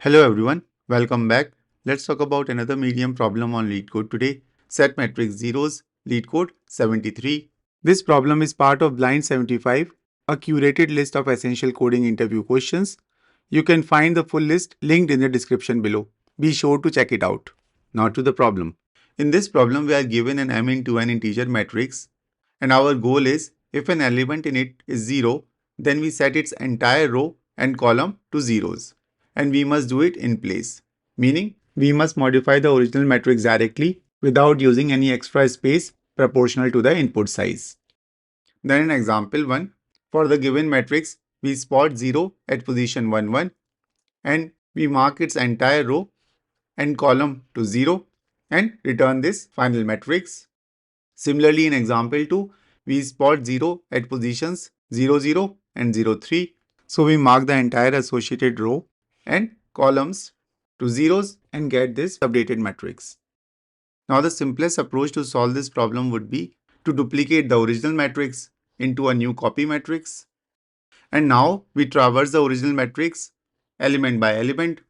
Hello everyone, welcome back. Let's talk about another medium problem on Leetcode today. Set matrix zeros, Leetcode 73. This problem is part of Blind 75, a curated list of essential coding interview questions. You can find the full list linked in the description below. Be sure to check it out. Now to the problem. In this problem, we are given an m into n integer matrix, and our goal is if an element in it is 0, then we set its entire row and column to zeros. And we must do it in place, meaning we must modify the original matrix directly without using any extra space proportional to the input size. Then in example 1, for the given matrix, we spot 0 at position 1, 1 and we mark its entire row and column to 0 and return this final matrix. Similarly, in example 2, we spot 0 at positions 0, 0 and 0, 3. So we mark the entire associated row and columns to zeros and get this updated matrix. Now the simplest approach to solve this problem would be to duplicate the original matrix into a new copy matrix. And now we traverse the original matrix element by element,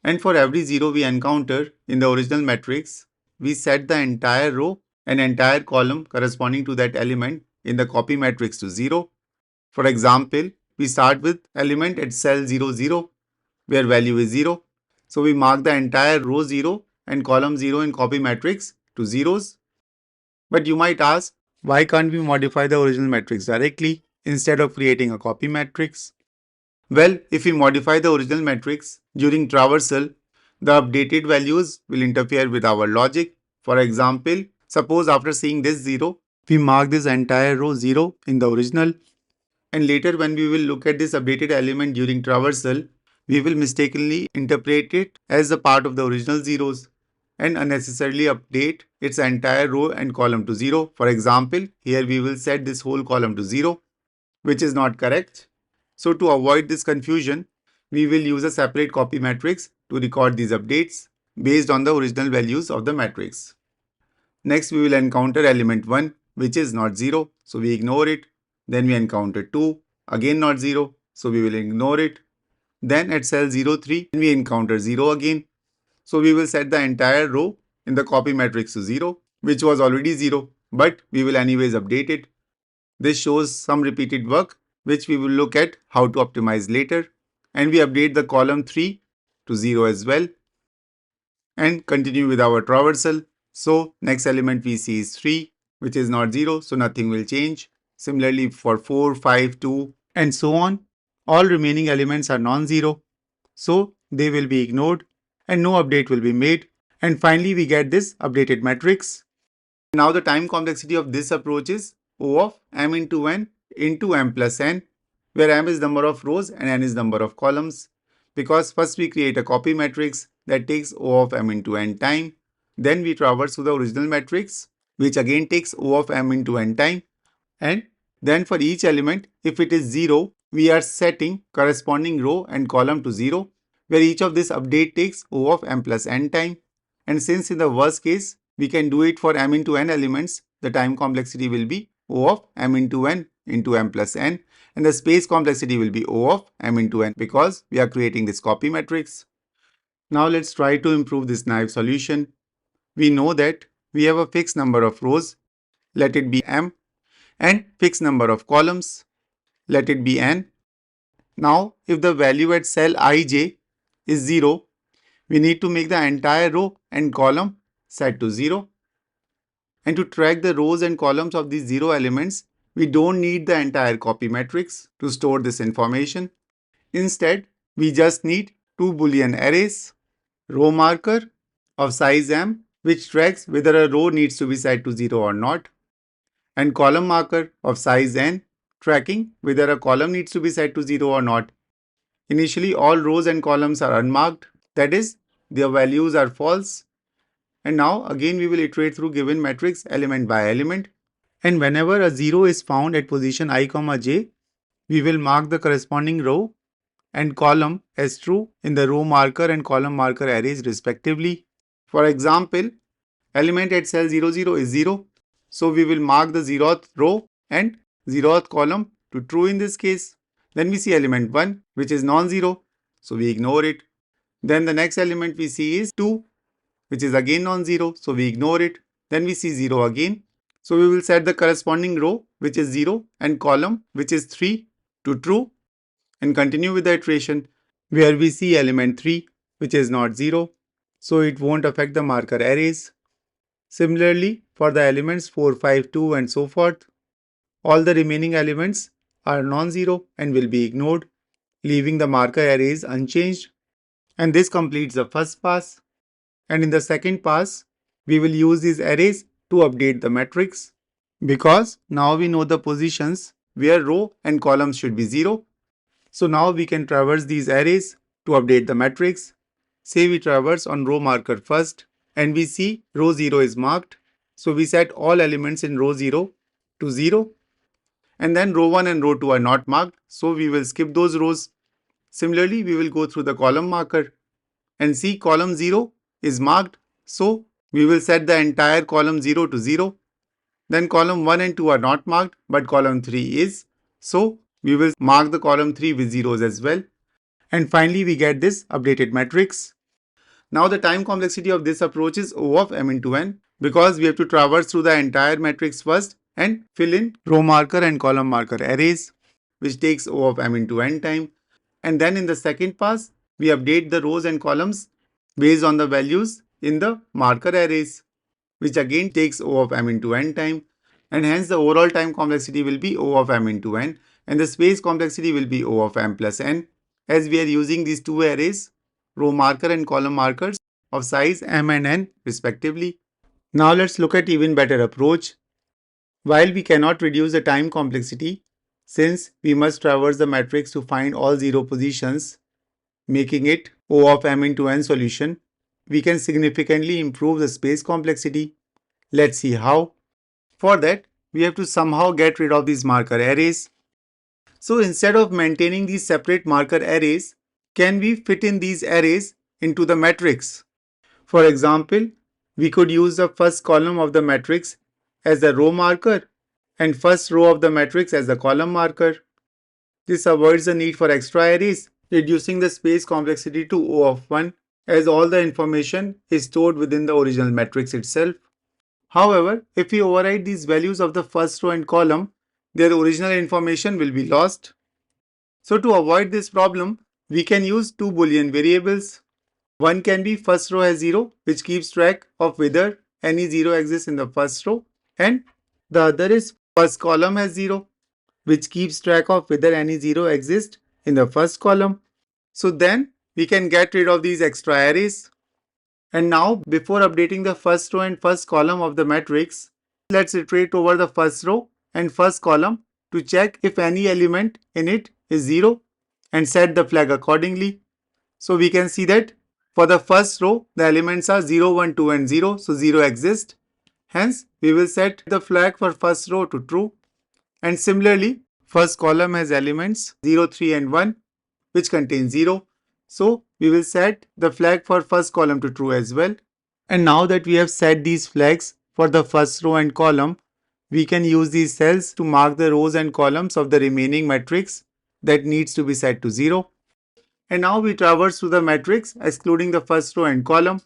and for every 0 we encounter in the original matrix, we set the entire row and entire column corresponding to that element in the copy matrix to 0. For example, we start with element at cell 0, 0 where value is 0. So we mark the entire row 0 and column 0 in copy matrix to zeros. But you might ask, why can't we modify the original matrix directly instead of creating a copy matrix? Well, if we modify the original matrix during traversal, the updated values will interfere with our logic. For example, suppose after seeing this 0, we mark this entire row 0 in the original, and later when we will look at this updated element during traversal, we will mistakenly interpret it as a part of the original zeros and unnecessarily update its entire row and column to 0. For example, here we will set this whole column to 0, which is not correct. So to avoid this confusion, we will use a separate copy matrix to record these updates based on the original values of the matrix. Next, we will encounter element 1, which is not 0, so we ignore it. Then we encounter 2, again not 0, so we will ignore it. Then at cell 03, we encounter 0 again, so we will set the entire row in the copy matrix to 0, which was already 0, but we will anyways update it. This shows some repeated work, which we will look at how to optimize later. And we update the column 3 to 0 as well. And continue with our traversal. So next element we see is 3, which is not 0, so nothing will change. Similarly for 4, 5, 2 and so on. All remaining elements are non-zero, so they will be ignored and no update will be made. And finally we get this updated matrix. Now the time complexity of this approach is O of m into n into m plus n, where m is number of rows and n is number of columns. Because first we create a copy matrix that takes O of m into n time. Then we traverse to the original matrix, which again takes O of m into n time. And then for each element, if it is 0, we are setting corresponding row and column to 0, where each of this update takes O of m plus n time. And since in the worst case, we can do it for m into n elements, the time complexity will be O of m into n into m plus n, and the space complexity will be O of m into n because we are creating this copy matrix. Now let's try to improve this naive solution. We know that we have a fixed number of rows, let it be m, and fixed number of columns, let it be n. Now if the value at cell ij is 0, we need to make the entire row and column set to 0. And to track the rows and columns of these 0 elements, we don't need the entire copy matrix to store this information. Instead, we just need two Boolean arrays, row marker of size m, which tracks whether a row needs to be set to 0 or not, and column marker of size n, tracking whether a column needs to be set to 0 or not. Initially, all rows and columns are unmarked, that is, their values are false. And now again we will iterate through given matrix element by element. And whenever a 0 is found at position I, j, we will mark the corresponding row and column as true in the row marker and column marker arrays respectively. For example, element at cell 0, 0 is 0. So we will mark the 0th row and 0th column to true in this case. Then we see element 1, which is non-zero, so we ignore it. Then the next element we see is 2, which is again non-zero, so we ignore it. Then we see 0 again. So we will set the corresponding row, which is 0, and column, which is 3, to true, and continue with the iteration where we see element 3, which is not 0, so it won't affect the marker arrays. Similarly, for the elements 4, 5, 2 and so forth, all the remaining elements are non-zero and will be ignored, leaving the marker arrays unchanged. And this completes the first pass. And in the second pass, we will use these arrays to update the matrix, because now we know the positions where row and columns should be 0. So now we can traverse these arrays to update the matrix. Say we traverse on row marker first and we see row 0 is marked. So we set all elements in row 0 to 0, and then row 1 and row 2 are not marked, so we will skip those rows. Similarly, we will go through the column marker and see column 0 is marked, so we will set the entire column 0 to 0. Then column 1 and 2 are not marked, but column 3 is, so we will mark the column 3 with zeros as well. And finally, we get this updated matrix. Now the time complexity of this approach is O of m into n, because we have to traverse through the entire matrix first and fill in row marker and column marker arrays, which takes O of m into n time. And then in the second pass, we update the rows and columns based on the values in the marker arrays, which again takes O of m into n time. And hence the overall time complexity will be O of m into n, and the space complexity will be O of m plus n, as we are using these two arrays, row marker and column markers, of size m and n respectively. Now let's look at even better approach. While we cannot reduce the time complexity, since we must traverse the matrix to find all 0 positions, making it O of m into n solution, we can significantly improve the space complexity. Let's see how. For that, we have to somehow get rid of these marker arrays. So instead of maintaining these separate marker arrays, can we fit in these arrays into the matrix? For example, we could use the first column of the matrix as the row marker and first row of the matrix as the column marker. This avoids the need for extra arrays, reducing the space complexity to O of 1, as all the information is stored within the original matrix itself. However, if we override these values of the first row and column, their original information will be lost. So to avoid this problem, we can use two Boolean variables. One can be first row has 0, which keeps track of whether any 0 exists in the first row, and the other is first column has 0, which keeps track of whether any 0 exists in the first column. So then we can get rid of these extra arrays. And now, before updating the first row and first column of the matrix, let's iterate over the first row and first column to check if any element in it is 0 and set the flag accordingly. So we can see that for the first row, the elements are 0, 1, 2 and 0, so 0 exists. Hence, we will set the flag for first row to true. And similarly, first column has elements 0, 3 and 1, which contains 0. So we will set the flag for first column to true as well. And now that we have set these flags for the first row and column, we can use these cells to mark the rows and columns of the remaining matrix that needs to be set to 0. And now we traverse through the matrix excluding the first row and column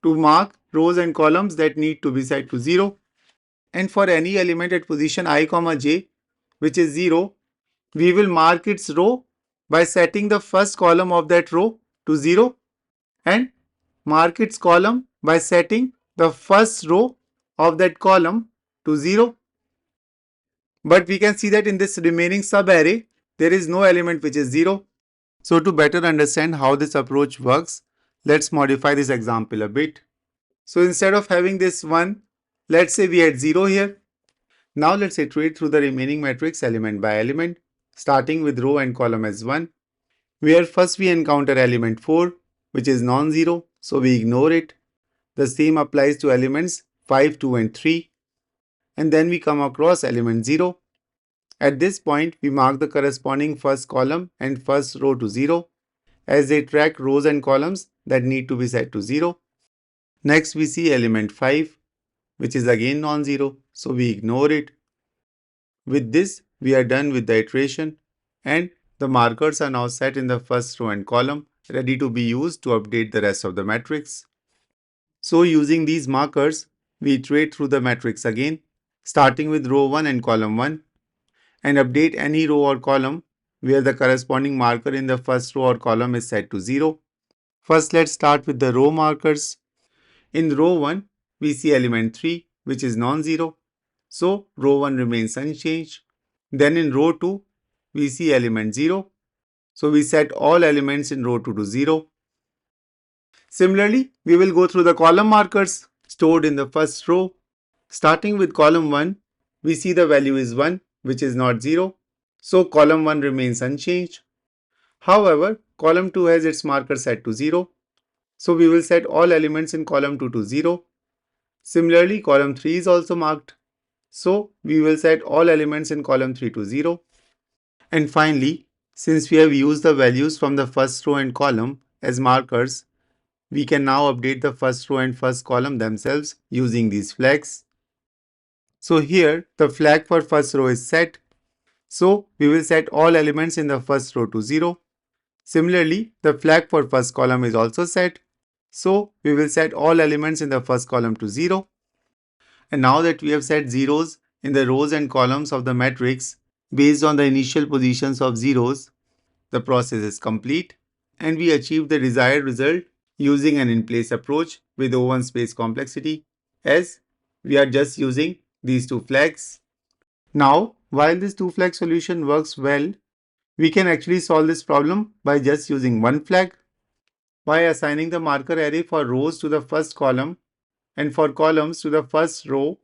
to mark rows and columns that need to be set to 0. And for any element at position I, j, which is 0, we will mark its row by setting the first column of that row to 0 and mark its column by setting the first row of that column to 0. But we can see that in this remaining subarray, there is no element which is 0. So to better understand how this approach works, let's modify this example a bit. So instead of having this 1, let's say we had 0 here. Now let's iterate through the remaining matrix element by element, starting with row and column as 1, where first we encounter element 4, which is non-zero, so we ignore it. The same applies to elements 5, 2 and 3. And then we come across element 0. At this point, we mark the corresponding first column and first row to 0, as they track rows and columns that need to be set to 0. Next, we see element 5, which is again non-zero, so we ignore it. With this, we are done with the iteration, and the markers are now set in the first row and column ready to be used to update the rest of the matrix. So using these markers, we iterate through the matrix again, starting with row 1 and column 1, and update any row or column where the corresponding marker in the first row or column is set to 0. First, let's start with the row markers. In row 1, we see element 3, which is non-zero, so row 1 remains unchanged. Then in row 2, we see element 0, so we set all elements in row 2 to 0. Similarly, we will go through the column markers stored in the first row. Starting with column 1, we see the value is 1, which is not 0, so column 1 remains unchanged. However, column 2 has its marker set to 0, so we will set all elements in column 2 to 0. Similarly, column 3 is also marked, so we will set all elements in column 3 to 0. And finally, since we have used the values from the first row and column as markers, we can now update the first row and first column themselves using these flags. So here, the flag for first row is set, so we will set all elements in the first row to 0. Similarly, the flag for first column is also set, so we will set all elements in the first column to 0. And now that we have set zeros in the rows and columns of the matrix based on the initial positions of zeros, the process is complete and we achieve the desired result using an in-place approach with O1 space complexity, as we are just using these two flags. Now, while this two flag solution works well, we can actually solve this problem by just using one flag. By assigning the marker array for rows to the first column and for columns to the first row,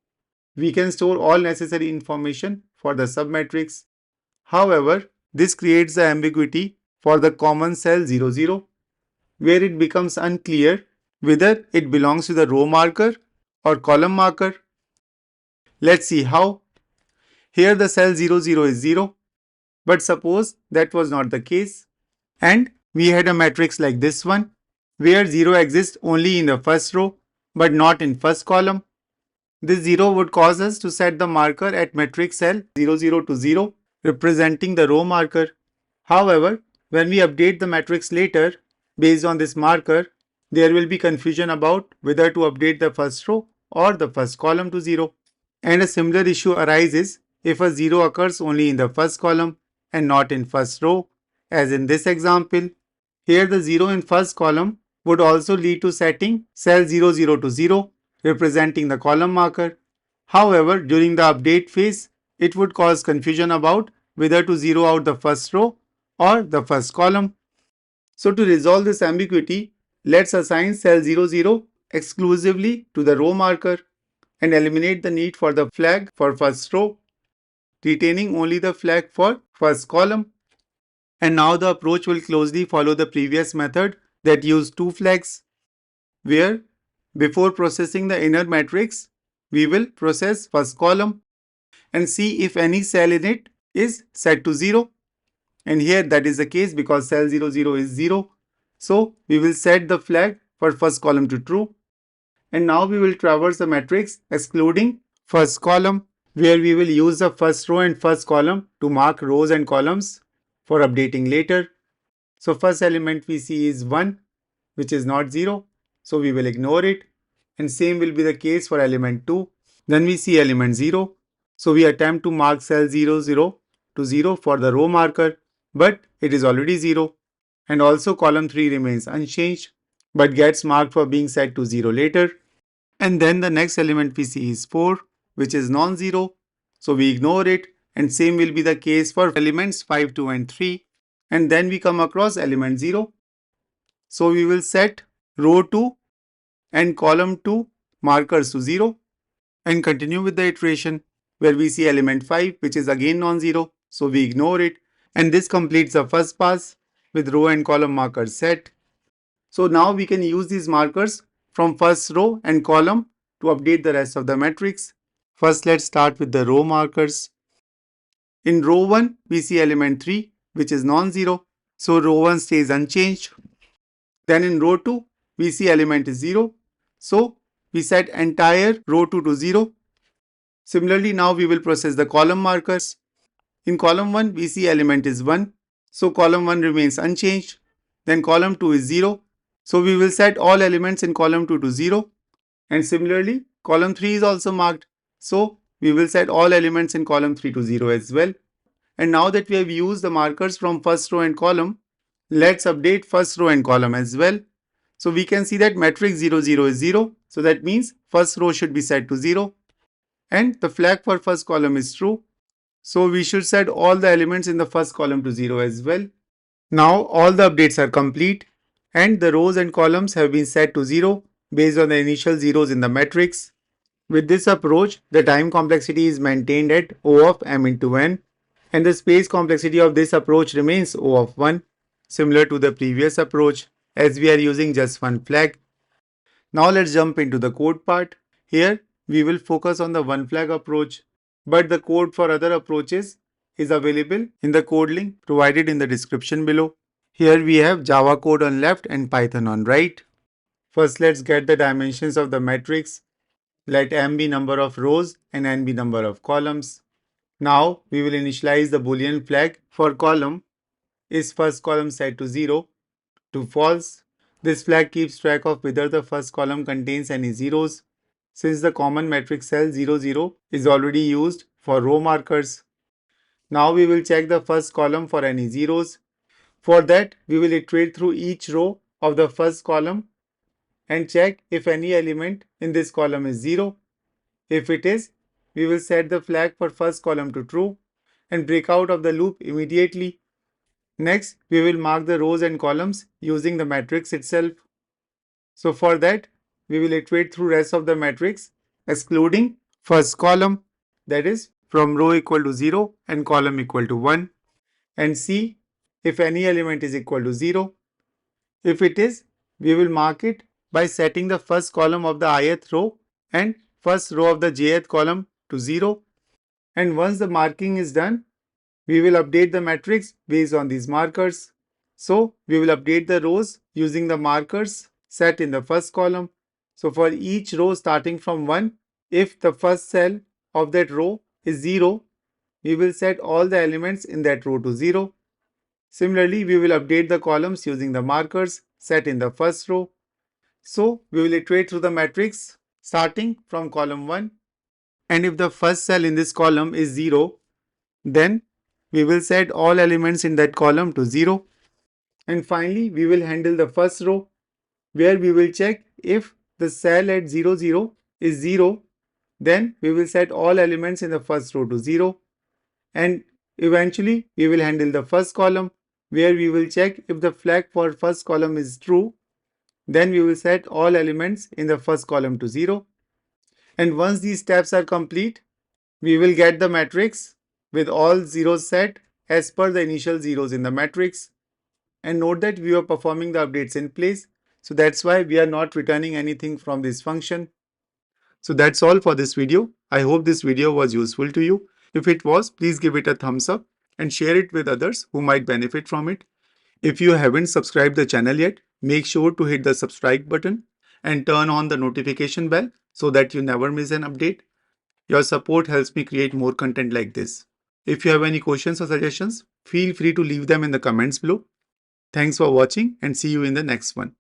we can store all necessary information for the submatrix. However, this creates the ambiguity for the common cell 0, 0, where it becomes unclear whether it belongs to the row marker or column marker. Let's see how. Here the cell 0, 0 is 0, but suppose that was not the case and we had a matrix like this one where 0 exists only in the first row but not in first column. This 0 would cause us to set the marker at matrix cell 0, 0 to 0, representing the row marker. However, when we update the matrix later based on this marker, there will be confusion about whether to update the first row or the first column to 0. And a similar issue arises if a 0 occurs only in the first column and not in first row, as in this example. Here the 0 in first column would also lead to setting cell 0, 0 to 0, representing the column marker. However, during the update phase, it would cause confusion about whether to zero out the first row or the first column. So to resolve this ambiguity, let's assign cell 0, 0 exclusively to the row marker and eliminate the need for the flag for first row, retaining only the flag for first column. And now the approach will closely follow the previous method that used two flags, where before processing the inner matrix, we will process first column and see if any cell in it is set to 0. And here that is the case because cell 0, 0 is 0. So we will set the flag for first column to true. And now we will traverse the matrix excluding first column, where we will use the first row and first column to mark rows and columns for updating later. So first element we see is 1, which is not 0. So we will ignore it. And same will be the case for element 2. Then we see element 0. So we attempt to mark cell 0, 0 to 0 for the row marker, but it is already 0. And also column 3 remains unchanged, but gets marked for being set to 0 later. And then the next element we see is 4, which is non-zero. So we ignore it, and same will be the case for elements 5, 2 and 3. And then we come across element 0. So we will set row 2 and column 2 markers to 0 and continue with the iteration where we see element 5, which is again non-zero. So we ignore it, and this completes the first pass with row and column markers set. So now we can use these markers from first row and column to update the rest of the matrix. First, let's start with the row markers. In row 1, we see element 3, which is non-zero. So row 1 stays unchanged. Then in row 2, we see element is 0. So we set entire row 2 to 0. Similarly, now we will process the column markers. In column 1, we see element is 1. So column 1 remains unchanged. then column 2 is 0. So we will set all elements in column 2 to 0. And similarly, column 3 is also marked. So we will set all elements in column 3 to 0 as well. And now that we have used the markers from first row and column, let's update first row and column as well. So we can see that matrix 0, 0 is 0. So that means first row should be set to 0. And the flag for first column is true. So we should set all the elements in the first column to 0 as well. Now all the updates are complete and the rows and columns have been set to 0 based on the initial zeros in the matrix. With this approach, the time complexity is maintained at O of m into n and the space complexity of this approach remains O of 1, similar to the previous approach as we are using just one flag. Now let's jump into the code part. Here we will focus on the one flag approach, but the code for other approaches is available in the code link provided in the description below. Here we have Java code on left and Python on right. First let's get the dimensions of the matrix. Let m be number of rows and n be number of columns. Now we will initialize the boolean flag for column. Is first column set to 0 to false. This flag keeps track of whether the first column contains any zeros. Since the common matrix cell 0, 0 is already used for row markers. Now we will check the first column for any zeros. For that, we will iterate through each row of the first column and check if any element in this column is 0. If it is, we will set the flag for first column to true and break out of the loop immediately. Next, we will mark the rows and columns using the matrix itself. So for that, we will iterate through rest of the matrix excluding first column, that is from row equal to 0 and column equal to 1, and see if any element is equal to 0. If it is, we will mark it by setting the first column of the ith row and first row of the jth column to 0. And once the marking is done, we will update the matrix based on these markers. So we will update the rows using the markers set in the first column. So for each row starting from 1, if the first cell of that row is 0, we will set all the elements in that row to 0. Similarly, we will update the columns using the markers set in the first row. So we will iterate through the matrix starting from column 1. And if the first cell in this column is 0, then we will set all elements in that column to 0. And finally, we will handle the first row where we will check if the cell at 0, 0 is 0, then we will set all elements in the first row to 0. And eventually, we will handle the first column where we will check if the flag for first column is true, then we will set all elements in the first column to 0. And once these steps are complete, we will get the matrix with all zeros set as per the initial zeros in the matrix. And note that we are performing the updates in place. So that's why we are not returning anything from this function. So that's all for this video. I hope this video was useful to you. If it was, please give it a thumbs up and share it with others who might benefit from it. If you haven't subscribed the channel yet, make sure to hit the subscribe button and turn on the notification bell so that you never miss an update. Your support helps me create more content like this. If you have any questions or suggestions, feel free to leave them in the comments below. Thanks for watching and see you in the next one.